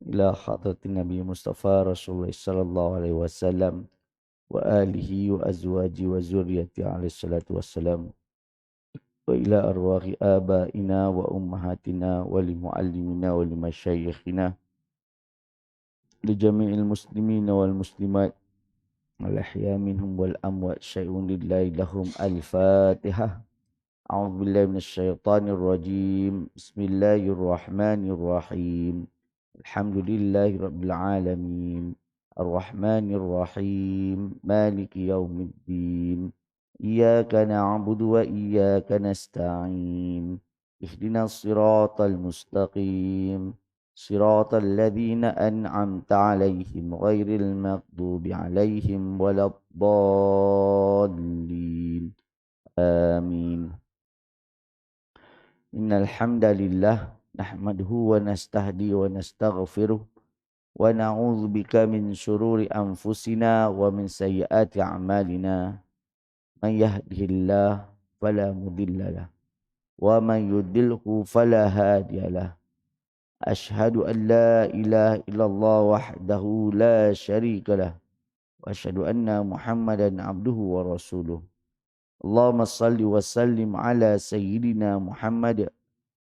ila hadratin Nabi Mustafa Rasulullah sallallahu alaihi wasallam wa alihi wa azwaji wa zurriyyati alaihi salatu wassalam wa ila arwahi abaina wa ummahatina wa li muallimina wa li masyayikhina li jami'il muslimina wal muslimat al ahya minhum wal amwat syai'un lillahi lahum al-fatihah. A'udzu billahi minasyaitonir rajim. Bismillahirrahmanirrahim. Alhamdulillahi rabbil alamin. Arrahmanir rahim. Maliki yaumiddin. Iyyaka na'budu wa iyyaka nasta'in. Ihdinas siratal mustaqim. Siratal ladzina an'amta 'alaihim ghairil maghdubi 'alaihim waladdallin. Amin. Innal hamdalillah nahmaduhu wa nastahdi wa nastaghfiruh wa na'udzu bika min syururi anfusina wa min sayyiati a'malina. Man yahdihillahu fala mudhillalah wa man yudlilhu fala hadiyalah. Asyhadu an la ilaha illallah wahdahu la syarikalah wa asyhadu anna Muhammadan abduhu wa rasuluh. Allahumma salli wa sallim ala sayyidina Muhammad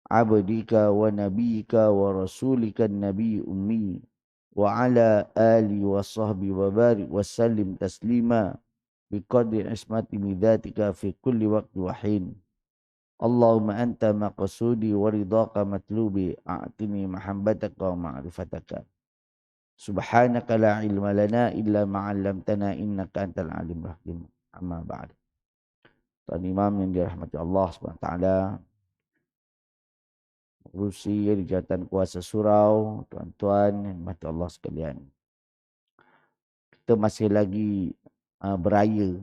abdika wa nabiyyika wa rasulika nabi ummi wa ala ali wa sahbi wa barik wa sallim taslima biqadri ismati midhatika fi kulli waqti wa hin. Allahumma anta maqsudi wa ridhaka matlubi a'tini mahabbataka wa ma'rifataka. Subhanaka la ilma lana illa ma'allamtana innaka antal alim hakim. Amma ba'd. Tuan Imam yang dirahmati Allah SWT, Rusi di Jabatan Kuasa Surau, tuan-tuan yang dirahmati Allah sekalian. Kita masih lagi beraya.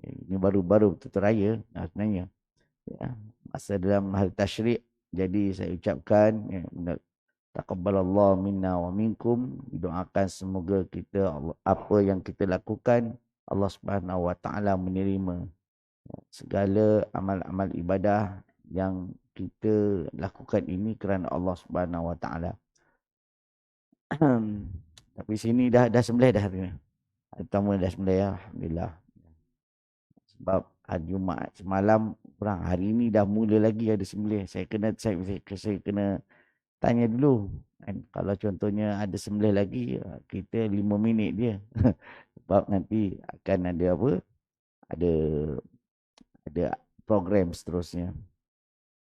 Ini baru-baru betul-betul raya sebenarnya. Ya, masa dalam hari tasyrik. Jadi saya ucapkan taqabbalallahu minna wa minkum. Doakan semoga kita apa yang kita lakukan Allah Subhanahu wa taala menerima. Segala amal-amal ibadah yang kita lakukan ini kerana Allah Subhanahu Wa Taala. Tapi sini dah sembelih dah hari ni. Hari pertama dah sembelih ya, alhamdulillah. Sebab hari Jumaat semalam kurang, hari ini dah mula lagi ada sembelih. Saya kena tanya dulu. Kan? Kalau contohnya ada sembelih lagi, kita 5 minit dia. Sebab nanti akan ada apa? Ada program seterusnya.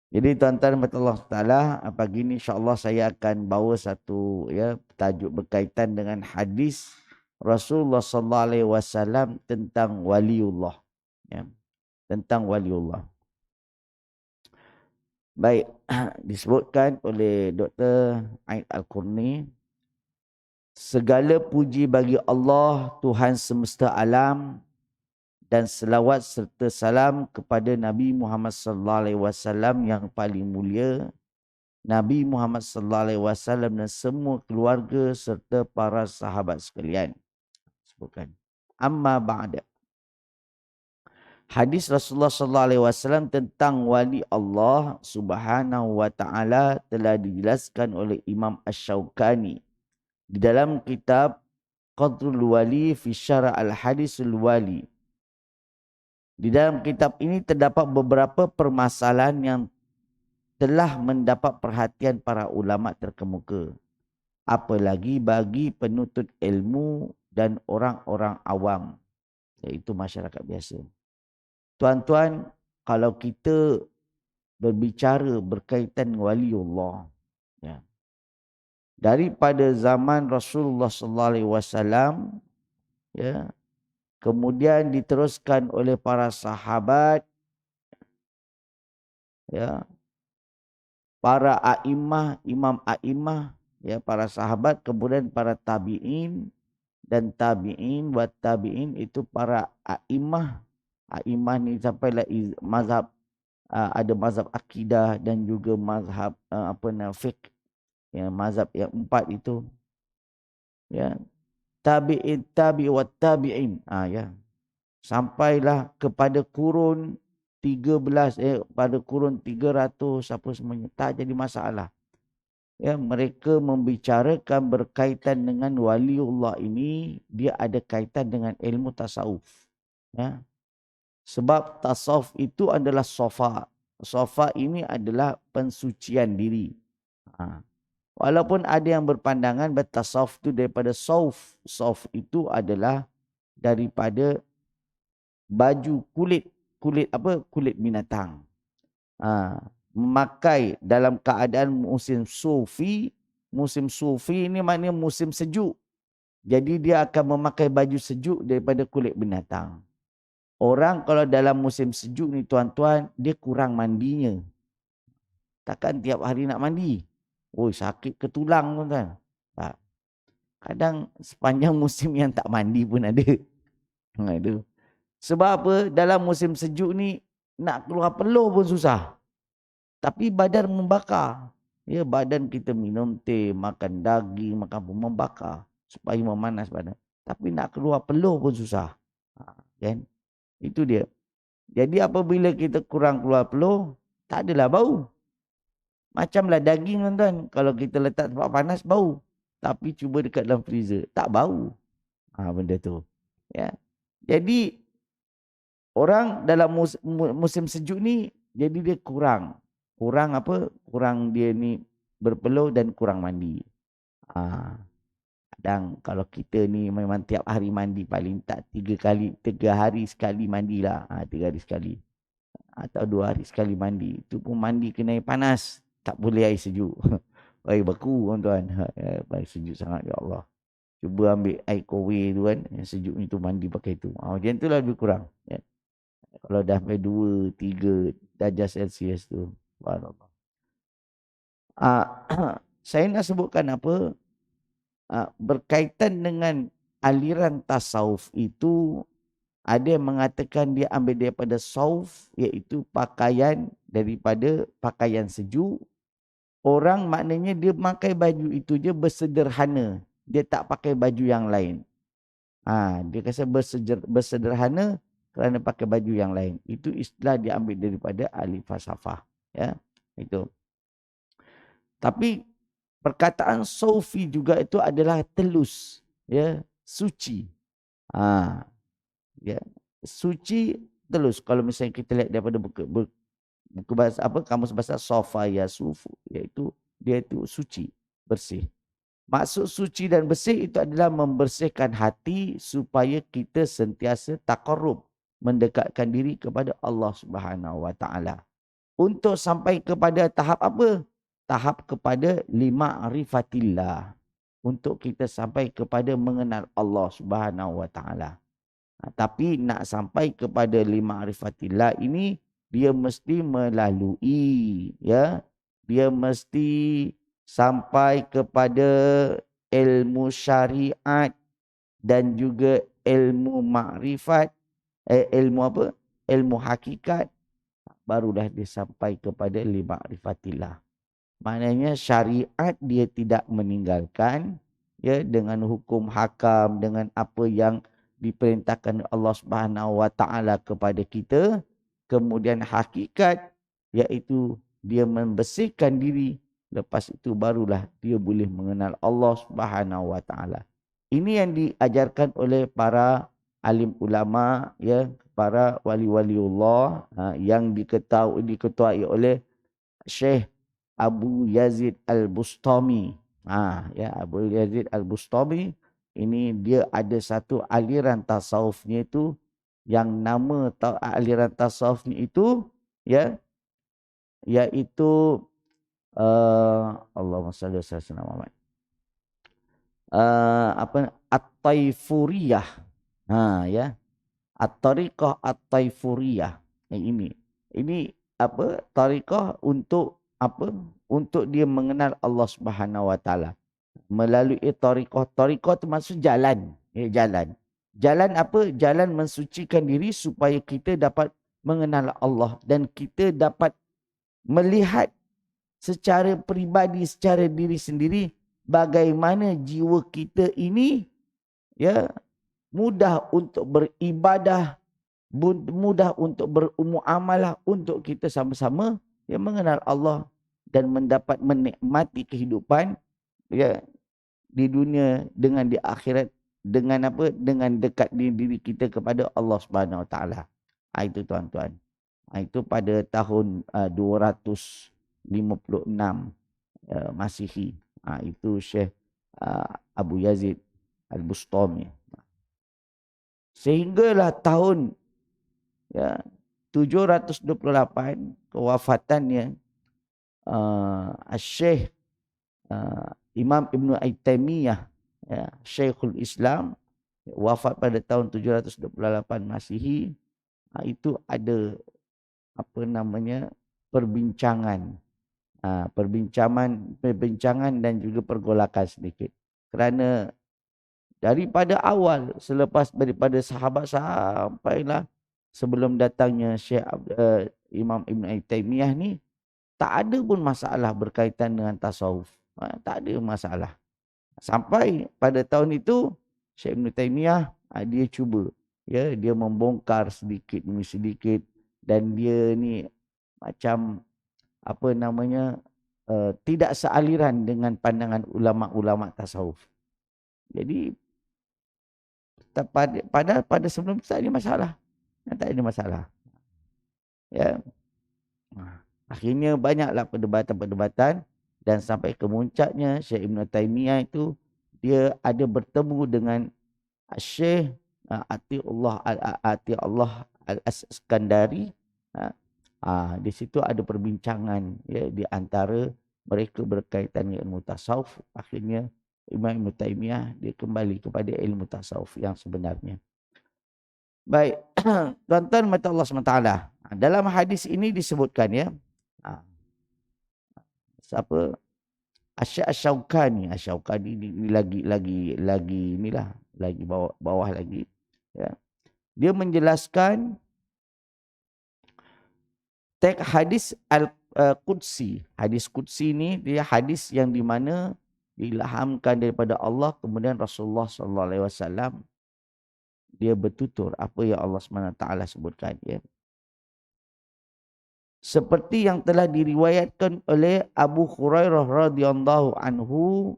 Jadi tuan-tuan Allah Taala, pagi ni insya-Allah saya akan bawa satu tajuk berkaitan dengan hadis Rasulullah sallallahu alaihi wasallam tentang waliullah. Ya, tentang waliullah. Baik, disebutkan oleh Dr. Aid Al-Qurni, segala puji bagi Allah Tuhan semesta alam, dan selawat serta salam kepada Nabi Muhammad sallallahu alaihi wasallam yang paling mulia, Nabi Muhammad sallallahu alaihi wasallam dan semua keluarga serta para sahabat sekalian. Sebutkan. Amma ba'da. Hadis Rasulullah sallallahu alaihi wasallam tentang wali Allah Subhanahu wa taala telah dijelaskan oleh Imam Asy-Syaukani di dalam kitab Qadrul Wali fi Syarah Al-Hadisul Wali. Di dalam kitab ini terdapat beberapa permasalahan yang telah mendapat perhatian para ulama terkemuka. Apalagi bagi penuntut ilmu dan orang-orang awam, iaitu masyarakat biasa. Tuan-tuan, kalau kita berbicara berkaitan waliullah, ya, daripada zaman Rasulullah sallallahu alaihi wasallam, ya, kemudian diteruskan oleh para sahabat, ya, para a'immah, imam a'immah, ya, para sahabat, kemudian para tabi'in dan tabi'in wa tabi'in, itu para a'immah. A'immah ni sampailah mazhab, ada mazhab akidah dan juga mazhab fiqh, ya, mazhab yang 4 itu, ya. Tabi'in, tabi' wa tabi'in. Ya. Sampailah kepada kurun 13, pada kurun 300, apa semuanya. Tak jadi masalah. Ya, mereka membicarakan berkaitan dengan waliullah ini, dia ada kaitan dengan ilmu tasawuf. Ya. Sebab tasawuf itu adalah sofa. Sofa ini adalah pensucian diri. Ha. Walaupun ada yang berpandangan bertasawuf itu daripada sauf. Sauf itu adalah daripada baju kulit binatang. Ha. Memakai dalam keadaan musim sufi. Musim sufi ini maknanya musim sejuk. Jadi dia akan memakai baju sejuk daripada kulit binatang. Orang kalau dalam musim sejuk ni tuan-tuan, dia kurang mandinya. Takkan tiap hari nak mandi. Oh, sakit ke tulang tuan-tuan. Kadang sepanjang musim yang tak mandi pun ada. Ada. Sebab apa? Dalam musim sejuk ni, nak keluar peluh pun susah. Tapi badan membakar. Ya, badan kita minum teh, makan daging, makan pun membakar. Supaya memanas badan. Tapi nak keluar peluh pun susah. Kan? Itu dia. Jadi apabila kita kurang keluar peluh, tak adalah bau. Macamlah daging tuan-tuan. Kalau kita letak tempat panas, bau. Tapi cuba dekat dalam freezer, tak bau. Benda tu. Ya. Jadi, orang dalam musim sejuk ni, jadi dia kurang. Kurang apa? Kurang dia ni berpeluh dan kurang mandi. Kadang kalau kita ni memang tiap hari mandi, paling tak 3 hari sekali mandilah. 3 hari sekali. Atau 2 hari sekali mandi. Itu pun mandi kena air panas. Tak boleh air sejuk. Air baku tuan-tuan. Air sejuk sangat, ya Allah. Cuba ambil air kowe tu kan. Yang sejuk ni tu mandi pakai tu. Macam tu lah lebih kurang. Ya. Kalau dah sampai 2, 3 darjah Celsius tu. Subhanallah. Saya nak sebutkan apa. Berkaitan dengan aliran tasawuf itu. Ada yang mengatakan dia ambil daripada sauf, iaitu pakaian daripada pakaian sejuk. Orang maknanya dia pakai baju itu je bersederhana. Dia tak pakai baju yang lain. Dia kata bersederhana kerana pakai baju yang lain. Itu istilah dia ambil daripada ahli falsafah. Ya, itu. Tapi perkataan saufi juga itu adalah telus, ya, suci. Ya, suci telus. Kalau misalnya kita lihat daripada buku bahasa apa, kamus bahasa sofa ya sufu, iaitu dia itu suci, bersih. Maksud suci dan bersih itu adalah membersihkan hati supaya kita sentiasa taqarrub, mendekatkan diri kepada Allah Subhanahu Wa Taala. Untuk sampai kepada tahap apa? Tahap kepada lima'rifatillah. Untuk kita sampai kepada mengenal Allah Subhanahu Wa Taala. Tapi nak sampai kepada lima'rifatillah ini, dia mesti melalui, ya, dia mesti sampai kepada ilmu syariat dan juga ilmu makrifat, ilmu apa? Ilmu hakikat, barulah dia sampai kepada lima'rifatillah. Maknanya syariat dia tidak meninggalkan, ya, dengan hukum hakam, dengan apa yang diperintahkan Allah Subhanahu Wa Taala kepada kita. Kemudian hakikat, iaitu dia membersihkan diri. Lepas itu barulah dia boleh mengenal Allah Subhanahu Wa Taala. Ini yang diajarkan oleh para alim ulama, ya, para wali-waliullah, yang diketuai oleh Syekh Abu Yazid Al-Bustami. Ya, Abu Yazid Al-Bustami ini dia ada satu aliran tasawufnya itu, yang nama aliran tasawufnya itu, ya, iaitu Allahumma salli ala sayyidina Muhammad. At-Taifuriyah. Ya. At-Tariqah At-Taifuriyah. Ini apa? Tariqah untuk apa? Untuk dia mengenal Allah Subhanahu Wa Taala. Melalui tariqah. Tariqah itu maksud jalan. Jalan. Jalan apa? Jalan mensucikan diri supaya kita dapat mengenal Allah. Dan kita dapat melihat secara peribadi, secara diri sendiri, bagaimana jiwa kita ini, ya, mudah untuk beribadah, mudah untuk berumuamalah, untuk kita sama-sama yang mengenal Allah dan mendapat menikmati kehidupan ya di dunia dengan di akhirat dengan apa? Dengan dekat diri kita kepada Allah Subhanahu Wa Taala. Itu tuan-tuan. Itu pada tahun 256 Masihi. Itu Syekh Abu Yazid Al-Bustami. Sehinggalah tahun 728 kewafatannya Syekh Imam Ibn Taimiyah, Syekhul Islam, wafat pada tahun 728 Masihi. Itu ada perbincangan dan juga pergolakan sedikit. Kerana daripada awal, selepas daripada sahabat sampailah sebelum datangnya Syekh Imam Ibn Taimiyah ni, tak ada pun masalah berkaitan dengan tasawuf. Tak ada masalah. Sampai pada tahun itu, Syekh Ibn Taimiyah dia cuba. Dia membongkar sedikit demi sedikit. Dan dia ni macam tidak sealiran dengan pandangan ulama-ulama tasawuf. Jadi pada sebelum itu tak ada masalah. Tak ada masalah. Ya. Akhirnya banyaklah perdebatan-perdebatan dan sampai ke muncaknya Syekh Ibn Taimiyah itu dia ada bertemu dengan Syekh Atiyullah Al-Iskandari. Di situ ada perbincangan di antara mereka berkaitan dengan ilmu tasawuf. Akhirnya Imam Ibn Taimiyah dia kembali kepada ilmu tasawuf yang sebenarnya. Baik, tuan-tuan mata Allah SWT. Dalam hadis ini disebutkan siapa? Asy-Syaukani ini lagi inilah, lagi bawah lagi. Dia menjelaskan teks hadis Al-Qudsi. Hadis Qudsi ni dia hadis yang di mana diilhamkan daripada Allah, kemudian Rasulullah SAW dia bertutur apa yang Allah SWT sebutkan. Seperti yang telah diriwayatkan oleh Abu Hurairah radhiyallahu anhu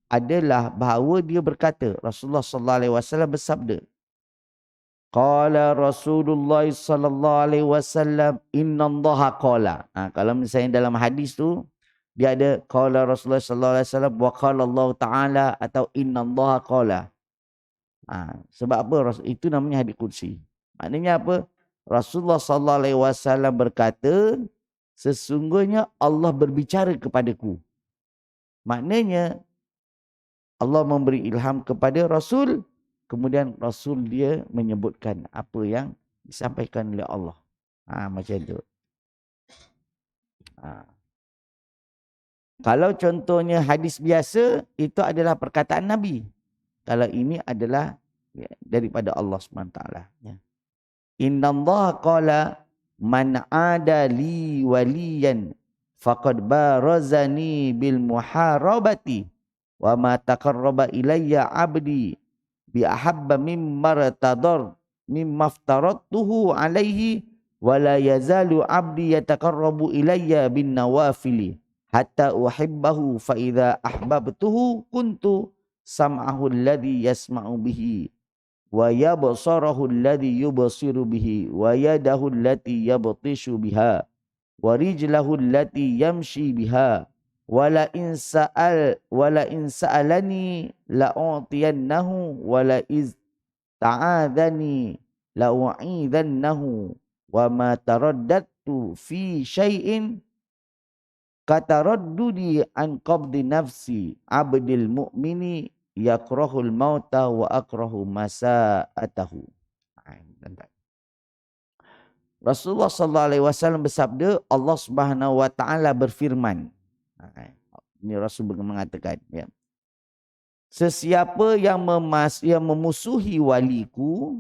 adalah bahawa dia berkata, Rasulullah SAW bersabda, qala Rasulullah SAW innallaha qala. Kalau misalnya dalam hadis tu dia ada qala Rasulullah SAW wa qala Allah Ta'ala atau innallaha qala. Sebab apa? Itu namanya hadis qudsi. Maknanya apa? Rasulullah SAW berkata, sesungguhnya Allah berbicara kepadaku. Maknanya Allah memberi ilham kepada Rasul, kemudian Rasul dia menyebutkan apa yang disampaikan oleh Allah. Macam tu. Kalau contohnya hadis biasa, itu adalah perkataan Nabi. Kalau ini adalah daripada Allah SWT. Innallaha qala man ada li waliyan faqad barazani bil muharabati wa ma taqarraba ilayya abdi bi ahabba mimma aftaradtuhu alaihi wa la yazalu abdi yataqarrabu ilayya bin nawafili hatta uhibbahu fa idza ahbabtuhu kuntu sam'ahu alladhi yasma'u bihi wa yabsarahu alladhi yubsiru bihi wa yadahu allati yabtishu biha wa rijlahu allati yamshi biha wala in sa'alani la u'tiyannahu wala iz ta'adhani la u'idhannahu wa ma taraddadtu fi syai'in kataraddudi an qabdi nafsi abdil mu'mini yakrahul mauta wa akrahu masa'atahu. Rasulullah SAW bersabda, Allah Subhanahu Wa Taala berfirman. Ini Rasul mengatakan, sesiapa yang memusuhi waliku,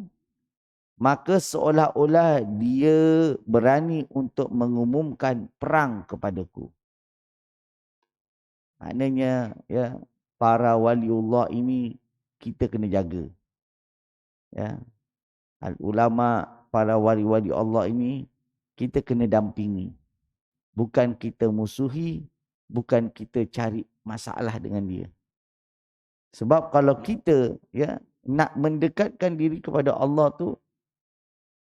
maka seolah-olah dia berani untuk mengumumkan perang kepadaku. Maknanya para waliullah ini kita kena jaga. Ulama, para wali-wali Allah ini kita kena dampingi. Bukan kita musuhi, bukan kita cari masalah dengan dia. Sebab kalau kita nak mendekatkan diri kepada Allah tu,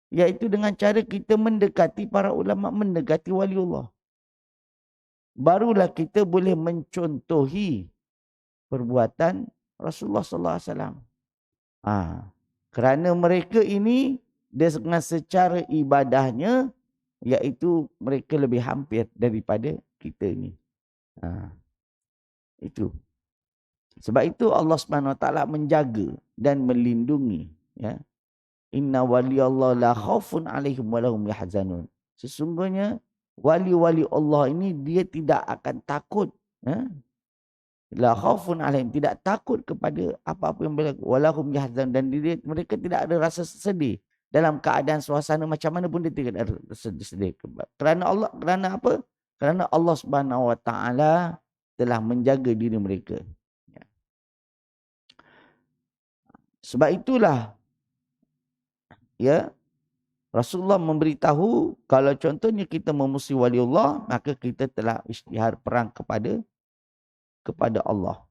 iaitu dengan cara kita mendekati para ulama, mendekati waliullah. Barulah kita boleh mencontohi perbuatan Rasulullah sallallahu alaihi wasallam. Kerana mereka ini dengan secara ibadahnya, iaitu mereka lebih hampir daripada kita ni. Itu. Sebab itu Allah Subhanahu Wa Taala menjaga dan melindungi. Inna waliyallahu la khaufun alaihim wa lahum yahzanun. Sesungguhnya wali-wali Allah ini dia tidak akan takut. La khaufun alaihim, tidak takut kepada apa-apa yang berlaku. Wa lahum yahzanun, dan mereka tidak ada rasa sedih. Dalam keadaan suasana macam mana pun dia tidak ada sedih. Kerana Allah, kerana apa? Kerana Allah Subhanahu Wa Taala telah menjaga diri mereka. Sebab itulah Rasulullah memberitahu, kalau contohnya kita memusuhi waliullah, maka kita telah isytihar perang kepada Allah.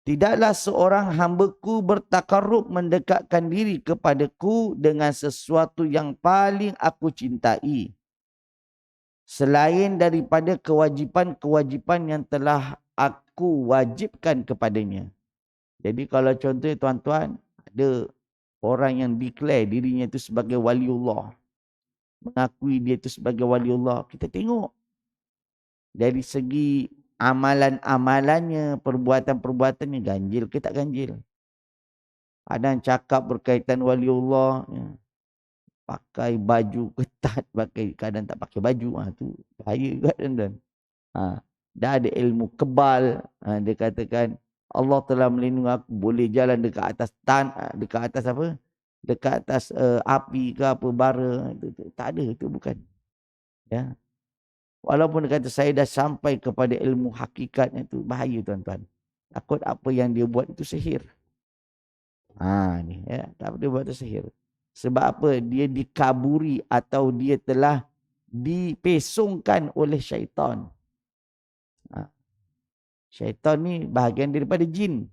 Tidaklah seorang hamba-Ku bertakarrub mendekatkan diri kepadaku dengan sesuatu yang paling aku cintai, selain daripada kewajipan-kewajipan yang telah aku wajibkan kepadanya. Jadi kalau contohnya tuan-tuan, ada orang yang declare dirinya itu sebagai waliullah, mengakui dia itu sebagai waliullah, kita tengok dari segi amalan-amalannya, perbuatan-perbuatannya, ganjil ke tak ganjil. Ada yang cakap berkaitan waliullah, pakai baju ketat, kadang tak pakai baju, tu bahaya juga tuan-tuan. Dah ada ilmu kebal, dia katakan Allah telah melindungi aku, boleh jalan dekat atas dekat atas apa? Dekat atas api ke apa, bara. Itu tak ada, itu bukan. Walaupun dia kata saya dah sampai kepada ilmu hakikatnya, itu bahaya tuan-tuan. Takut apa yang dia buat itu sihir. Tak apa dia buat itu sihir. Sebab apa? Dia dikaburi atau dia telah dipesongkan oleh syaitan. Syaitan ni bahagian daripada jin.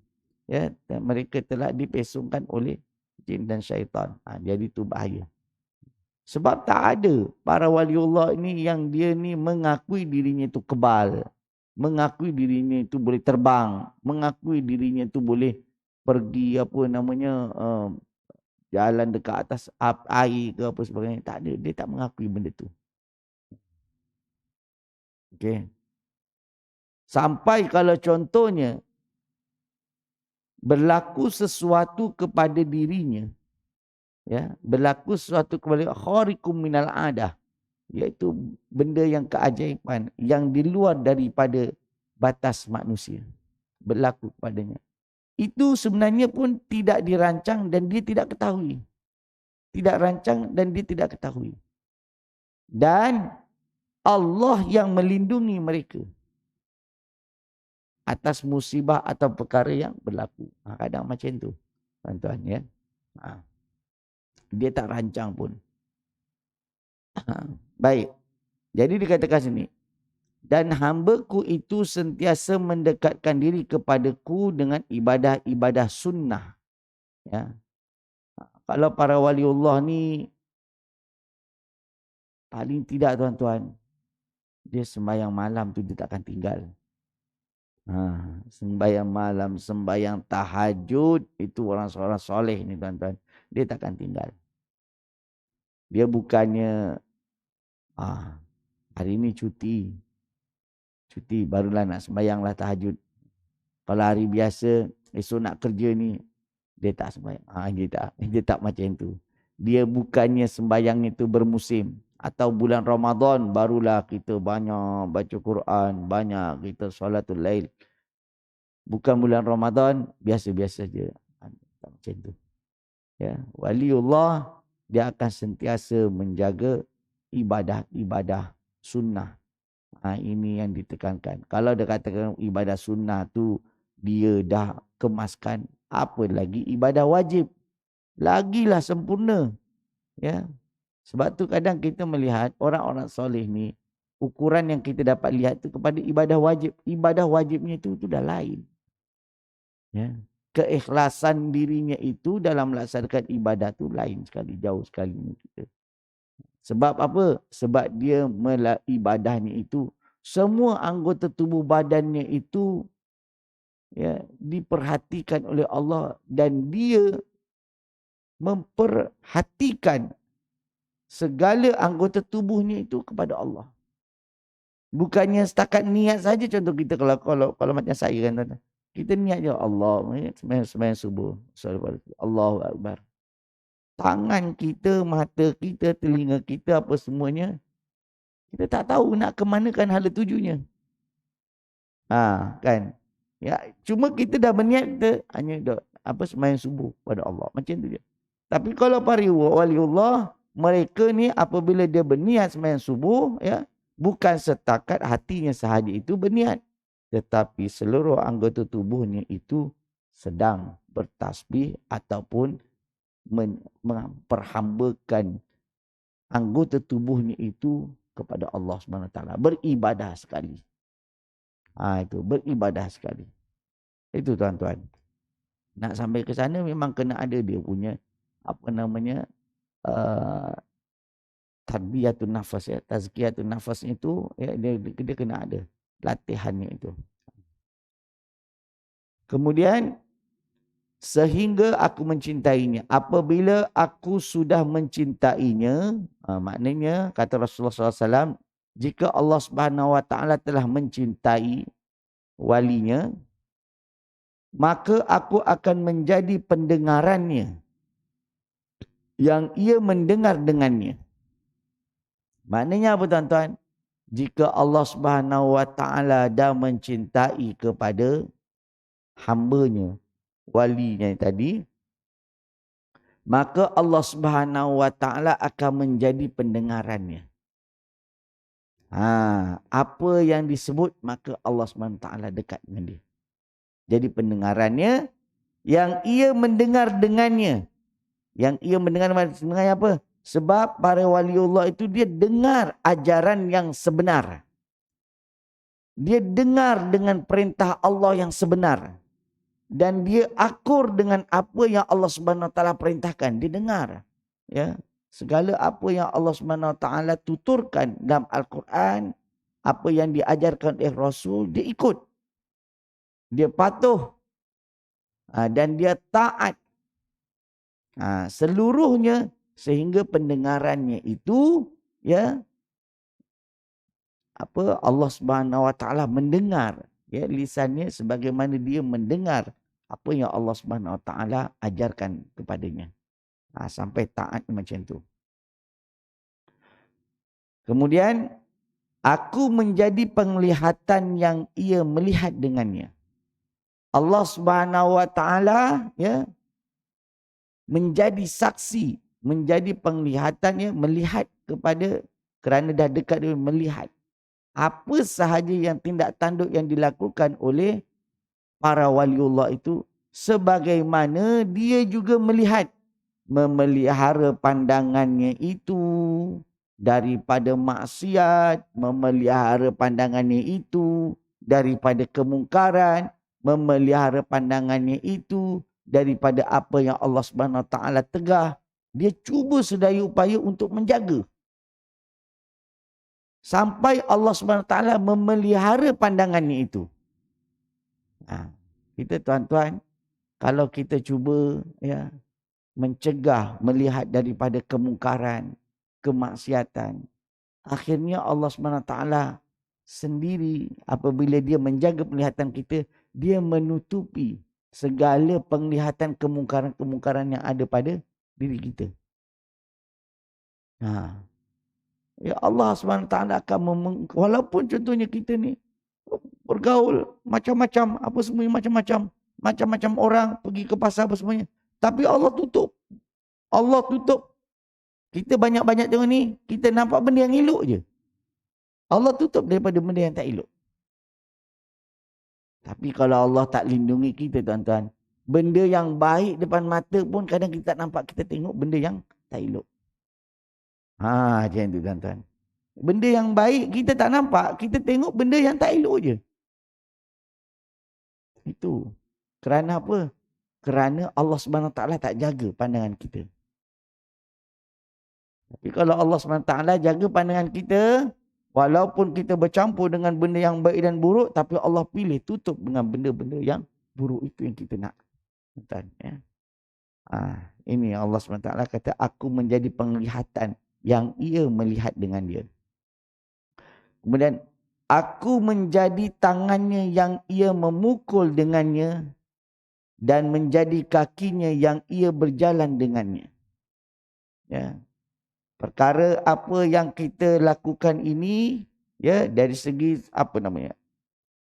Dan mereka telah dipesongkan oleh jin dan syaitan. Jadi itu bahaya. Sebab tak ada para waliullah ini yang dia ni mengakui dirinya itu kebal, mengakui dirinya itu boleh terbang, mengakui dirinya itu boleh pergi jalan dekat atas air ke apa sebagainya. Tak ada, dia tak mengakui benda tu. Okey. Sampai kalau contohnya berlaku sesuatu kepada dirinya, berlaku sesuatu kepada khariqum minal adah, iaitu benda yang keajaiban yang di luar daripada batas manusia berlaku padanya. Itu sebenarnya pun tidak dirancang dan dia tidak ketahui. Tidak rancang dan dia tidak ketahui. Dan Allah yang melindungi mereka atas musibah atau perkara yang berlaku. Kadang macam tu, tuan-tuan, dia tak rancang pun. Baik. Jadi dikatakan sini, dan hamba-Ku itu sentiasa mendekatkan diri kepadaku dengan ibadah-ibadah sunnah. Kalau para waliullah ni, paling tidak tuan-tuan, dia sembahyang malam tu dia takkan tinggal. Sembahyang malam, sembahyang tahajud, itu orang-orang soleh ni tuan-tuan, dia takkan tinggal. Dia bukannya hari ni cuti barulah nak sembahyanglah tahajud. Kalau hari biasa esok nak kerja ni, dia tak sembahyang. Dia tak macam tu. Dia bukannya sembahyang itu bermusim atau bulan Ramadan barulah kita banyak baca Quran, banyak kita solatul lail. Bukan bulan Ramadan, biasa-biasa je. Tak macam tu. Waliullah dia akan sentiasa menjaga ibadah-ibadah sunnah. Ini yang ditekankan. Kalau dia katakan ibadah sunnah tu dia dah kemaskan, apa lagi ibadah wajib? Lagilah sempurna. Sebab tu kadang kita melihat orang-orang soleh ni, ukuran yang kita dapat lihat tu kepada ibadah wajib. Ibadah wajibnya itu dah lain. Ya. Keikhlasan dirinya itu dalam melaksanakan ibadah tu lain sekali, jauh sekali dengan kita. Sebab apa? Sebab dia ibadahnya itu, semua anggota tubuh badannya itu ya, diperhatikan oleh Allah dan dia memperhatikan segala anggota tubuhnya itu kepada Allah. Bukannya setakat niat saja. Contoh kita kalau macam saya kan, tuan. Kita niat je Allah, sembahyang subuh, Allahu Akbar. Tangan kita, mata kita, telinga kita, apa semuanya, kita tak tahu nak ke mana kan hala tujunya. Kan. Ya, cuma kita dah berniat, kita hanya sembahyang subuh pada Allah. Macam tu je. Tapi kalau para waliullah, mereka ni apabila dia berniat sembahyang subuh, ya, bukan setakat hatinya sahaja itu berniat, tetapi seluruh anggota tubuhnya itu sedang bertasbih ataupun memperhambakan anggota tubuhnya itu kepada Allah SWT. Beribadah sekali. Itu beribadah sekali. Itu tuan-tuan. Nak sampai ke sana memang kena ada dia punya tarbiyatun nafas, ya, tazkiyatun nafas itu, ya, dia kena ada latihannya itu. Kemudian sehingga aku mencintainya. Apabila aku sudah mencintainya, maknanya kata Rasulullah SAW, jika Allah Subhanahu Wa Taala telah mencintai walinya, maka aku akan menjadi pendengarannya yang ia mendengar dengannya. Maknanya apa tuan-tuan? Jika Allah Subhanahu Wa Taala dah mencintai kepada hambanya, walinya tadi, maka Allah Subhanahu Wa Taala akan menjadi pendengarannya. Apa yang disebut, maka Allah Subhanahu Wa Taala dekat dengan dia. Jadi pendengarannya yang ia mendengar dengannya. Yang ia mendengar dengannya apa? Sebab para waliullah itu dia dengar ajaran yang sebenar. Dia dengar dengan perintah Allah yang sebenar. Dan dia akur dengan apa yang Allah Subhanahu Wa Taala perintahkan. Dia dengar. Ya. Segala apa yang Allah Subhanahu Wa Taala tuturkan dalam Al-Quran, apa yang diajarkan oleh Rasul, dia ikut. Dia patuh. Dan dia taat. Seluruhnya sehingga pendengarannya itu, ya, Allah Subhanahu Wa Taala mendengar, ya, lisannya sebagaimana dia mendengar apa yang Allah Subhanahu Wa Taala ajarkan kepadanya. Sampai taat macam tu. Kemudian aku menjadi penglihatan yang ia melihat dengannya. Allah Subhanahu Wa Taala, ya, menjadi saksi, menjadi penglihatannya, melihat kepada, kerana dah dekat dia melihat apa sahaja yang tindak tanduk yang dilakukan oleh para waliullah itu, sebagaimana dia juga melihat, memelihara pandangannya itu daripada maksiat, memelihara pandangannya itu daripada kemungkaran, memelihara pandangannya itu daripada apa yang Allah Subhanahu Wa Taala tegah. Dia cuba sedaya upaya untuk menjaga. Sampai Allah Subhanahu Wa Taala memelihara pandangannya itu. Kita tuan-tuan, kalau kita cuba, ya, mencegah melihat daripada kemungkaran, kemaksiatan, akhirnya Allah Subhanahu Wa Taala sendiri apabila dia menjaga penglihatan kita, dia menutupi segala penglihatan kemungkaran-kemungkaran yang ada pada diri kita. Ya, Allah SWT akan walaupun contohnya kita ni bergaul macam-macam, apa semuanya macam-macam orang pergi ke pasar apa semuanya, tapi Allah tutup. Allah tutup. Kita banyak-banyak tengok ni, kita nampak benda yang elok je. Allah tutup daripada benda yang tak elok. Tapi kalau Allah tak lindungi kita, tuan-tuan, benda yang baik depan mata pun kadang kita tak nampak, kita tengok benda yang tak elok. Macam tu, tuan-tuan. Benda yang baik kita tak nampak, kita tengok benda yang tak elok je. Itu. Kerana apa? Kerana Allah SWT tak jaga pandangan kita. Tapi kalau Allah SWT jaga pandangan kita, walaupun kita bercampur dengan benda yang baik dan buruk, tapi Allah pilih tutup dengan benda-benda yang buruk itu yang kita nak. Ya. Ini Allah SWT kata, aku menjadi penglihatan yang ia melihat dengan dia. Kemudian, aku menjadi tangannya yang ia memukul dengannya dan menjadi kakinya yang ia berjalan dengannya. Ya. Perkara apa yang kita lakukan ini, ya, dari segi apa namanya,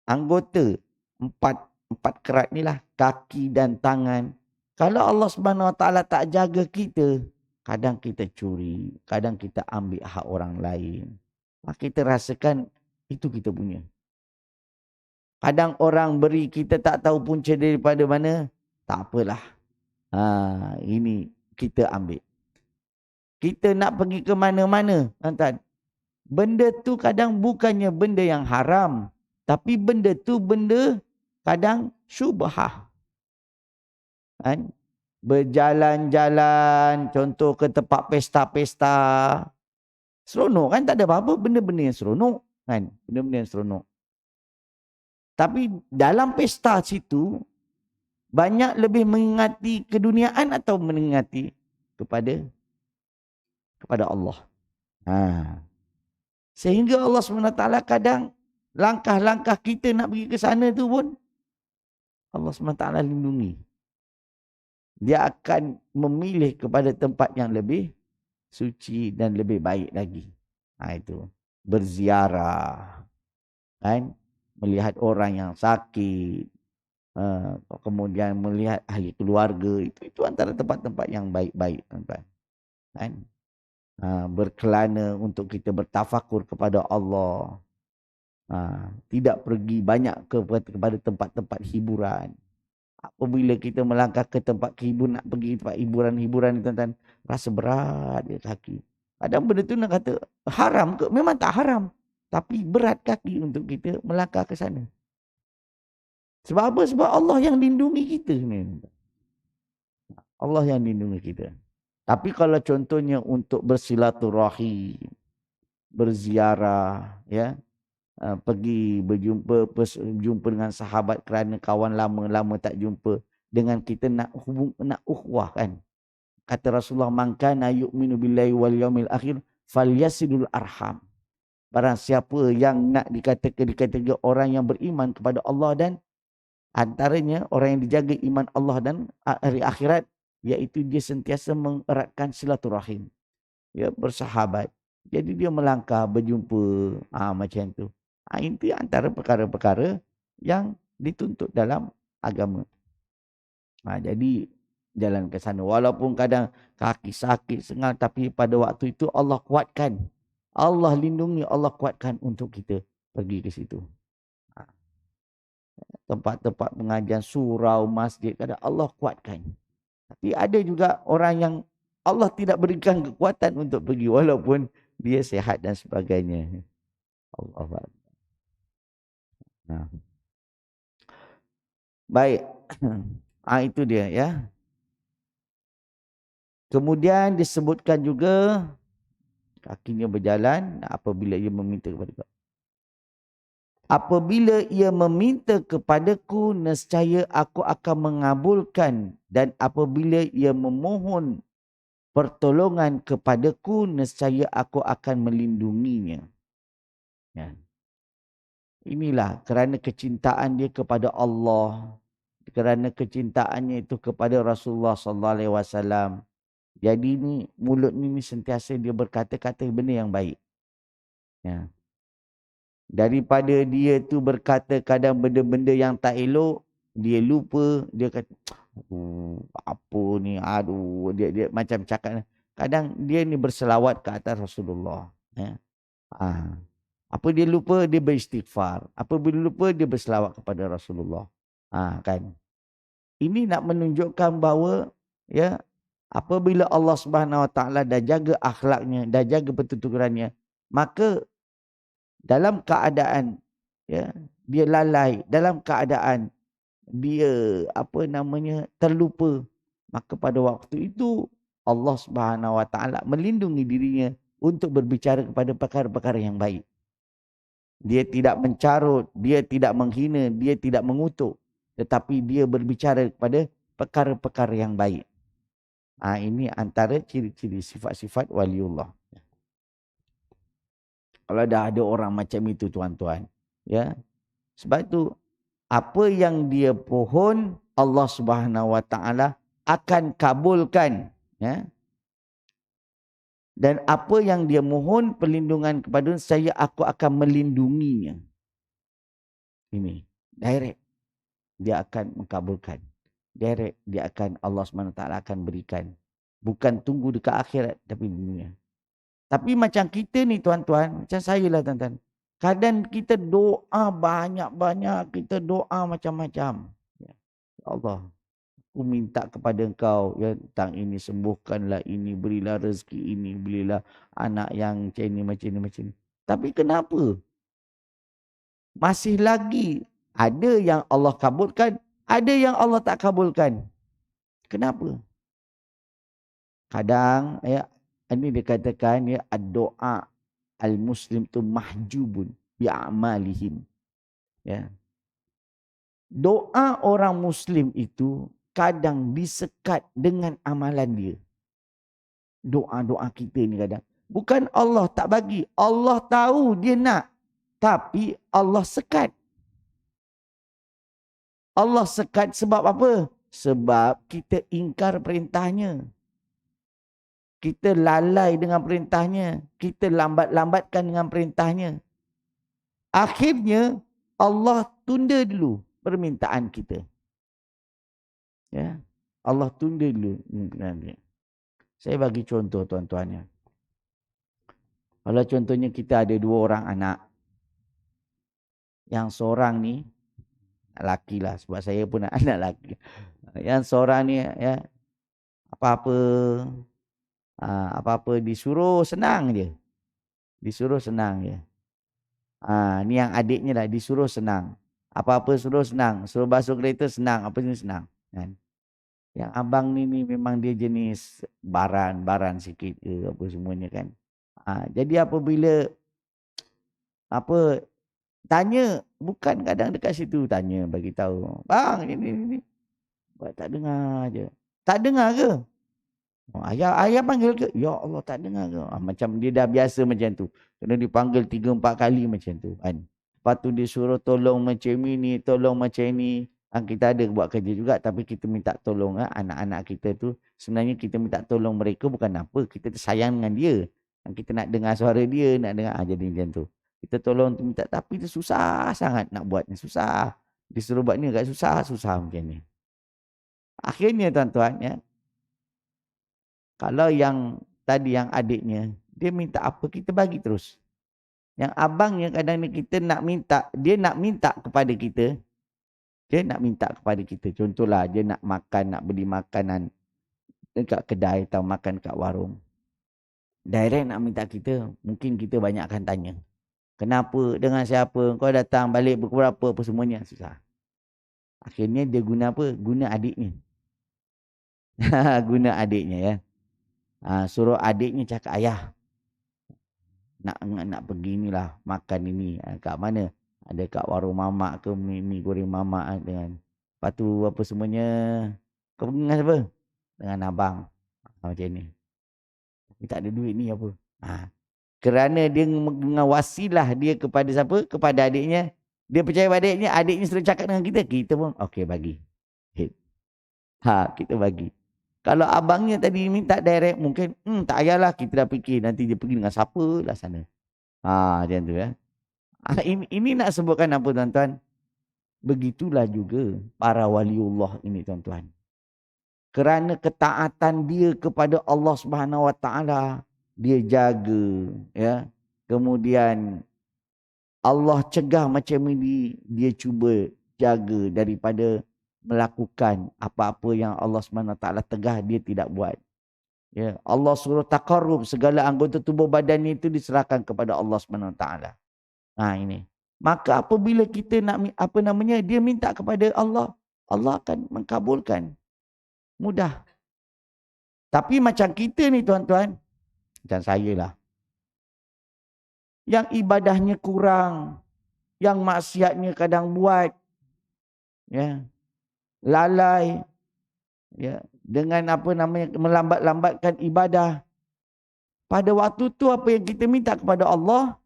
anggota empat kerat ni lah, kaki dan tangan. Kalau Allah SWT tak jaga kita, kadang kita curi, kadang kita ambil hak orang lain. Kita rasakan itu kita punya. Kadang orang beri, kita tak tahu punca daripada mana, tak apalah. Ini kita ambil. Kita nak pergi ke mana-mana, tuan-tuan. Benda tu kadang bukannya benda yang haram. Tapi benda tu benda kadang syubhah. Kan? Berjalan-jalan, contoh ke tempat pesta-pesta. Seronok kan, tak ada apa-apa, benda-benda yang seronok. Kan? Benda-benda yang seronok. Tapi dalam pesta situ, banyak lebih mengingati keduniaan atau mengingati kepada Allah. Sehingga Allah SWT kadang langkah-langkah kita nak pergi ke sana tu pun Allah SWT lindungi. Dia akan memilih kepada tempat yang lebih suci dan lebih baik lagi. Itu. Berziarah. Kan? Melihat orang yang sakit. Kemudian melihat ahli keluarga. Itu antara tempat-tempat yang baik-baik. Kan? Berkelana untuk kita bertafakur kepada Allah. Tidak pergi banyak kepada tempat-tempat hiburan. Apabila kita melangkah ke tempat hiburan, nak pergi tempat hiburan-hiburan, tuan-tuan, rasa berat di kaki. Kadang benda tu nak kata haram ke? Memang tak haram. Tapi berat kaki untuk kita melangkah ke sana. Sebab apa? Sebab Allah yang lindungi kita. Allah yang lindungi kita. Tapi kalau contohnya untuk bersilaturahim, berziarah, ya, pergi berjumpa dengan sahabat kerana kawan lama tak jumpa, dengan kita nak ukhuwah kan. Kata Rasulullah, man kana yu'minu billahi wal yaumil akhir falyasilul arham. Barang siapa yang nak dikatakan orang yang beriman kepada Allah, dan antaranya orang yang dijaga iman Allah dan hari akhirat, iaitu dia sentiasa mengeratkan silaturahim, ya, bersahabat. Jadi dia melangkah berjumpa, macam tu. Itu antara perkara-perkara yang dituntut dalam agama. Jadi jalan ke sana. Walaupun kadang kaki sakit, sengal, tapi pada waktu itu Allah kuatkan. Allah lindungi, Allah kuatkan untuk kita pergi ke situ. Tempat-tempat pengajian, surau, masjid, kadang Allah kuatkan. Tapi ada juga orang yang Allah tidak berikan kekuatan untuk pergi walaupun dia sihat dan sebagainya. Allah. Baik. Itu dia, ya. Kemudian disebutkan juga kakinya berjalan apabila ia meminta kepada kau. Apabila ia meminta kepadaku, nescaya aku akan mengabulkan, dan apabila ia memohon pertolongan kepadaku, nescaya aku akan melindunginya. Ya. Inilah kerana kecintaan dia kepada Allah, kerana kecintaannya itu kepada Rasulullah sallallahu alaihi wasallam. Jadi ni mulut ni sentiasa dia berkata-kata benda yang baik. Ya. Daripada dia tu berkata kadang benda-benda yang tak elok, dia lupa, dia kata apa ni, aduh, dia macam cakap. Kadang dia ni berselawat ke atas Rasulullah. Ya. Apa dia lupa, dia beristighfar. Apabila lupa, dia berselawat kepada Rasulullah. Kan. Ini nak menunjukkan bahawa, ya, apabila Allah Subhanahu Wa Taala dah jaga akhlaknya, dah jaga pertuturannya, maka dalam keadaan ya dia lalai, dalam keadaan dia terlupa, maka pada waktu itu Allah Subhanahu Wa Taala melindungi dirinya untuk berbicara kepada perkara-perkara yang baik. Dia tidak mencarut, dia tidak menghina, dia tidak mengutuk, tetapi dia berbicara kepada perkara-perkara yang baik. Ini antara ciri-ciri sifat-sifat waliullah. Kalau dah ada orang macam itu tuan-tuan, ya. Sebab itu apa yang dia pohon Allah Subhanahu Wa Taala akan kabulkan, ya. Dan apa yang dia mohon perlindungan kepada saya, aku akan melindunginya. Ini direct dia akan mengabulkan. Direct dia akan Allah SWT akan berikan. Bukan tunggu dekat akhirat tapi dunia. Tapi macam kita ni tuan-tuan, macam saya lah tuan-tuan. Kadang kita doa banyak-banyak, kita doa macam-macam. Ya Allah, aku minta kepada engkau ya tentang ini, sembuhkanlah ini, berilah rezeki ini, berilah anak yang macam ini. Tapi kenapa? Masih lagi ada yang Allah kabulkan, ada yang Allah tak kabulkan. Kenapa? Kadang ya ini dikatakan ya ad-doa al-muslim tu mahjubun bi a'malihim. Ya. Doa orang muslim itu kadang disekat dengan amalan dia. Doa-doa kita ni kadang. Bukan Allah tak bagi. Allah tahu dia nak. Tapi Allah sekat. Allah sekat sebab apa? Sebab kita ingkar perintahnya. Kita lalai dengan perintahnya. Kita lambat-lambatkan dengan perintahnya. Akhirnya Allah tunda dulu permintaan kita. Ya, Allah tunda dulu. Saya bagi contoh tuan-tuan. Kalau contohnya kita ada 2 orang anak. Yang seorang ni laki lah, sebab saya pun anak laki. Yang seorang ni ya apa-apa disuruh senang je. Disuruh senang je. Ni yang adiknya lah, disuruh senang. Apa-apa suruh senang. Suruh basuh kereta senang. Apa jenis senang. Kan? Yang abang ni memang dia jenis baran sikit ke apa semuanya kan. Jadi apabila tanya, bukan kadang dekat situ tanya bagi tahu. Bang ini. Buat tak dengar je. Tak dengar ke? Ayah panggil ke? Ya Allah tak dengar ke? Macam dia dah biasa macam tu. Kena dipanggil 3-4 kali macam tu kan. Lepas tu dia suruh tolong macam ini, tolong macam ini. Kita ada buat kerja juga tapi kita minta tolong anak-anak kita tu. Sebenarnya kita minta tolong mereka bukan apa. Kita sayang dengan dia. Kita nak dengar suara dia, nak dengar. Jadi macam tu. Kita tolong tu minta tapi dia susah sangat nak buatnya. Susah. Disuruh buat ni agak susah macam ni. Akhirnya tuan-tuan ya. Kalau yang tadi yang adiknya, dia minta apa kita bagi terus. Yang abangnya kadang ni kita nak minta, dia nak minta kepada kita. Dia nak minta kepada kita. Contohlah dia nak makan, nak beli makanan dekat kedai atau makan dekat warung. Direct nak minta kita, mungkin kita banyak akan tanya. Kenapa, dengan siapa, kau datang balik pukul berapa, apa semuanya. Susah. Akhirnya dia guna apa? Guna adiknya. Guna adiknya ya. Suruh adiknya cakap, ayah nak pergi inilah makan ini. Kat mana? Ada kat warung mamak ke, mi goreng mamak dengan lepas tu apa semuanya. Kau pergi dengan siapa? Dengan abang. Macam ni. Tapi tak ada duit ni apa? Kerana dia dengan wasilah dia kepada siapa? Kepada adiknya. Dia percaya pada adiknya suruh cakap dengan kita. Kita pun okey bagi. Kita bagi. Kalau abangnya tadi minta direct, mungkin tak payahlah, kita dah fikir nanti dia pergi dengan siapa lah sana. Macam tu ya. Ini nak sebutkan apa tuan-tuan? Begitulah juga para waliullah ini tuan-tuan. Kerana ketaatan dia kepada Allah Subhanahu Wa Taala, dia jaga ya. Kemudian Allah cegah macam ini, dia cuba jaga daripada melakukan apa-apa yang Allah SWT tegah dia tidak buat. Ya, Allah suruh taqarrub, segala anggota tubuh badan itu diserahkan kepada Allah Subhanahu Wa Taala. Nah ini. Maka apabila kita nak dia minta kepada Allah, Allah akan mengkabulkan. Mudah. Tapi macam kita ni tuan-tuan, macam saya lah. Yang ibadahnya kurang, yang maksiatnya kadang buat, ya, lalai, ya, dengan melambat-lambatkan ibadah. Pada waktu tu apa yang kita minta kepada Allah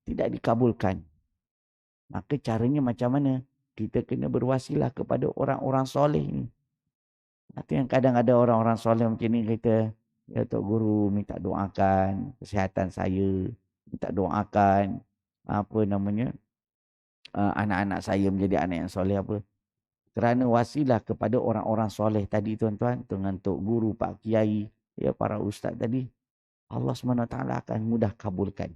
tidak dikabulkan. Maka caranya macam mana? Kita kena berwasilah kepada orang-orang soleh ni. Nanti yang kadang ada orang-orang soleh macam ni kata, ya Tok Guru minta doakan kesihatan saya, minta doakan anak-anak saya menjadi anak yang soleh apa. Kerana wasilah kepada orang-orang soleh tadi tuan-tuan, dengan Tok Guru, Pak Kiai, ya para ustaz tadi, Allah SWT akan mudah kabulkan.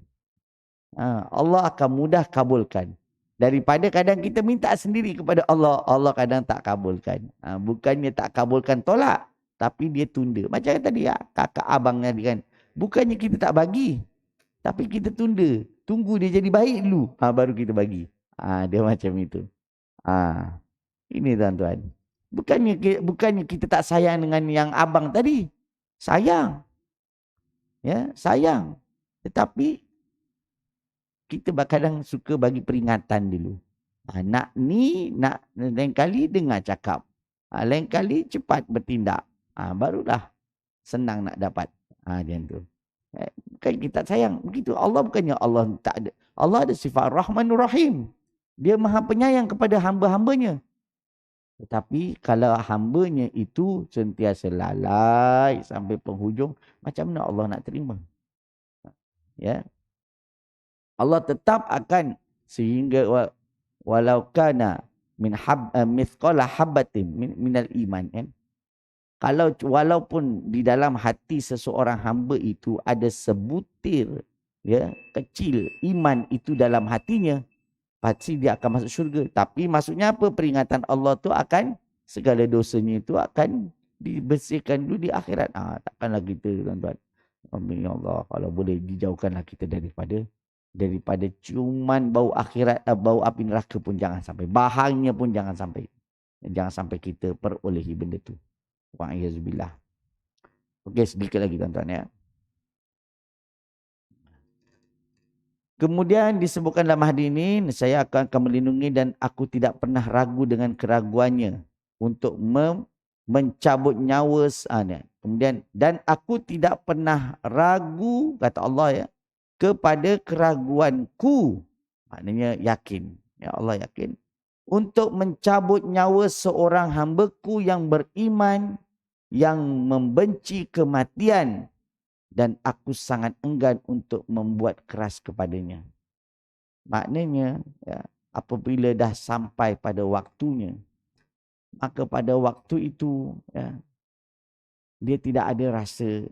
Allah akan mudah kabulkan. Daripada kadang kita minta sendiri kepada Allah, Allah kadang tak kabulkan. Bukannya tak kabulkan tolak, tapi dia tunda. Macam tadi ya, kakak abang tadi kan. Bukannya kita tak bagi, tapi kita tunda. Tunggu dia jadi baik dulu, baru kita bagi. Dia macam itu. Ini tuan-tuan. Bukannya kita tak sayang dengan yang abang tadi. Sayang. Ya, sayang. Tetapi kita kadang suka bagi peringatan dulu. Lain kali dengar cakap. Lain kali cepat bertindak. Barulah senang nak dapat. Macam tu. Bukan kita sayang. Begitu. Allah bukannya Allah tak ada. Allah ada sifat Rahmanur Rahim. Dia maha penyayang kepada hamba-hambanya. Tetapi kalau hambanya itu sentiasa lalai sampai penghujung, macam mana Allah nak terima? Ya. Allah tetap akan sehingga walau kana mithqala habatin minal iman kan. Walaupun di dalam hati seseorang hamba itu ada sebutir ya kecil iman itu dalam hatinya, pasti dia akan masuk syurga. Tapi maksudnya apa? Peringatan Allah tu akan segala dosanya itu akan dibersihkan dulu di akhirat. Takkanlah kita tuan-tuan. Amin ya Allah, kalau boleh dijauhkanlah kita daripada cuman bau akhirat, bau api neraka pun jangan sampai. Bahangnya pun jangan sampai. Jangan sampai kita perolehi benda tu. Wa'iyyazubillah. Okey, sedikit lagi tuan-tuan ya. Kemudian disebutkan dalam hadis ini, saya akan melindungi dan aku tidak pernah ragu dengan keraguannya untuk mencabut nyawa. Kemudian, dan aku tidak pernah ragu, kata Allah ya, kepada keraguanku. Maknanya yakin. Ya Allah yakin. Untuk mencabut nyawa seorang hamba-Ku yang beriman, yang membenci kematian. Dan aku sangat enggan untuk membuat keras kepadanya. Maknanya, ya, apabila dah sampai pada waktunya, maka pada waktu itu, ya, dia tidak ada rasa,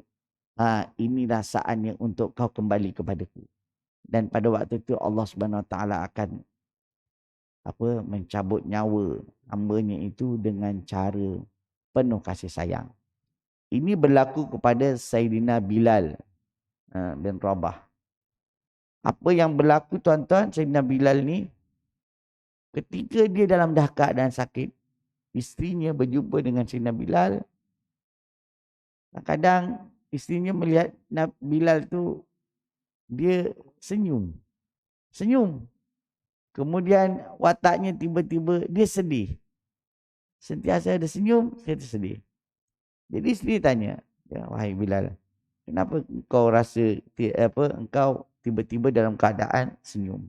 inilah saatnya untuk kau kembali kepadaku. Dan pada waktu itu Allah Subhanahu Wa Taala akan mencabut nyawa hamba-Nya itu dengan cara penuh kasih sayang. Ini berlaku kepada Sayyidina Bilal bin Rabah. Apa yang berlaku tuan-tuan, Sayyidina Bilal ni ketika dia dalam keadaan sakit, isterinya berjumpa dengan Sayyidina Bilal. Kadang isterinya melihat Bilal tu dia senyum. Kemudian wataknya tiba-tiba dia sedih. Sentiasa ada senyum, sentiasa sedih. Jadi isteri tanya, ya, wahai Bilal, kenapa kau rasa engkau tiba-tiba dalam keadaan senyum?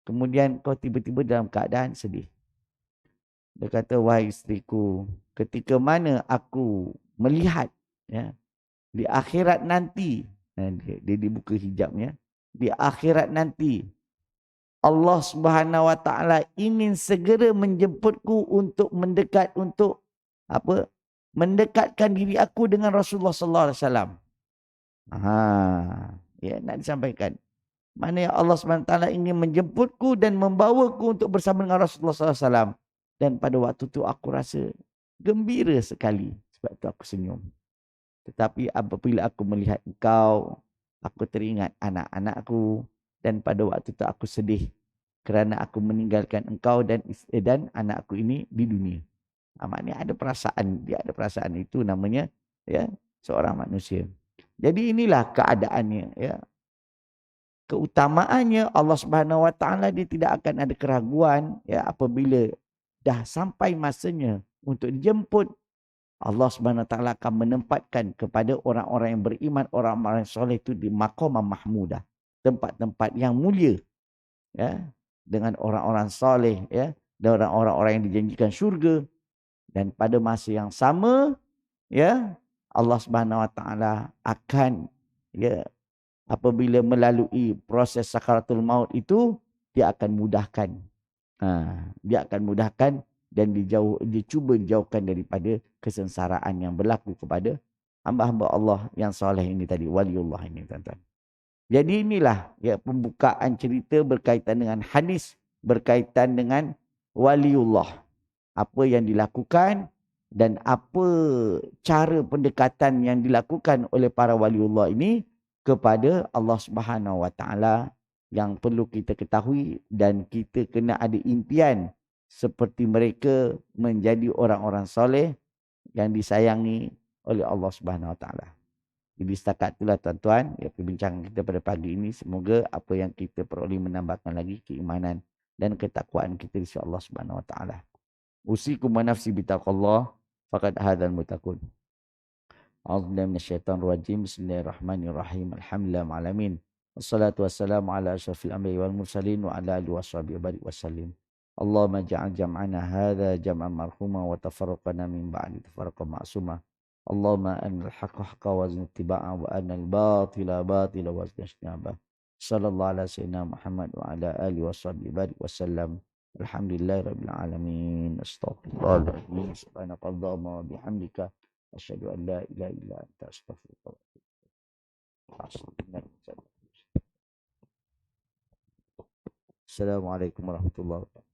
Kemudian kau tiba-tiba dalam keadaan sedih. Dia kata, wahai isteriku, ketika mana aku melihat, ya, di akhirat nanti, dia dibuka hijabnya, di akhirat nanti Allah Subhanahu Wa Taala ingin segera menjemputku untuk mendekat, untuk mendekatkan diri aku dengan Rasulullah Sallallahu Alaihi Wasallam. Ya, nak disampaikan. Mana yang Allah Subhanahu Wa Taala ingin menjemputku dan membawaku untuk bersama dengan Rasulullah Sallallahu Alaihi Wasallam. Dan pada waktu tu aku rasa gembira sekali, sebab tu aku senyum. Tetapi apabila aku melihat engkau, aku teringat anak-anakku, dan pada waktu itu aku sedih kerana aku meninggalkan engkau dan anakku ini di dunia. Maknanya ada perasaan, dia ada perasaan, itu namanya ya seorang manusia. Jadi inilah keadaannya ya. Keutamaannya Allah Subhanahu Wa Taala, dia tidak akan ada keraguan ya apabila dah sampai masanya untuk dijemput. Allah Subhanahu Wa Taala akan menempatkan kepada orang-orang yang beriman, orang-orang yang soleh itu di maqam mahmudah, tempat-tempat yang mulia ya, dengan orang-orang soleh ya, dan orang-orang yang dijanjikan syurga. Dan pada masa yang sama ya, Allah Subhanahu Wa Taala akan ya apabila melalui proses sakaratul maut itu, dia akan mudahkan. Dia akan mudahkan dan dia cuba dijauhkan daripada kesengsaraan yang berlaku kepada hamba-hamba Allah yang soleh ini tadi, waliullah ini tuan-tuan. Jadi inilah ya pembukaan cerita berkaitan dengan hadis, berkaitan dengan waliullah. Apa yang dilakukan dan apa cara pendekatan yang dilakukan oleh para waliullah ini kepada Allah Subhanahu Wa Taala, yang perlu kita ketahui, dan kita kena ada impian seperti mereka menjadi orang-orang soleh yang disayangi oleh Allah Subhanahu Wa Taala. Jadi setakat itulah tuan-tuan ya perbincangan kita pada pagi ini. Semoga apa yang kita peroleh menambahkan lagi keimanan dan ketakwaan kita di sisi Allah Subhanahu Wa Taala. Usikum wa nafsi bitaqallah faqad hadzal muttaqun. A'udzubillahi minasyaitonir rajim. Bismillahirrahmanirrahim. Alhamdulillah alamin. Wassalatu wassalamu ala asyrafil anbiya'i wal mursalin wa ala alihi washabihi wasallim. Allahumma ja'al jam'ana hadza jam'an marhuma wa tafarraqana min ba'di tafarraqan ma'suma. Allahumma anil haqqa haqqa wa zidna ittiba'a wa anil batila batila wa zidna ijtinaba. Sallallahu ala sayyidina Muhammad wa ala alihi washabihi wasallam. Alhamdulillahirabbil alamin. Astaghfirullahaladzim. Subhanakallahumma wa bihamdika asyhadu an la ilaha illa anta astaghfiruka wa atubu ilaik. Assalamualaikum warahmatullahi wabarakatuh.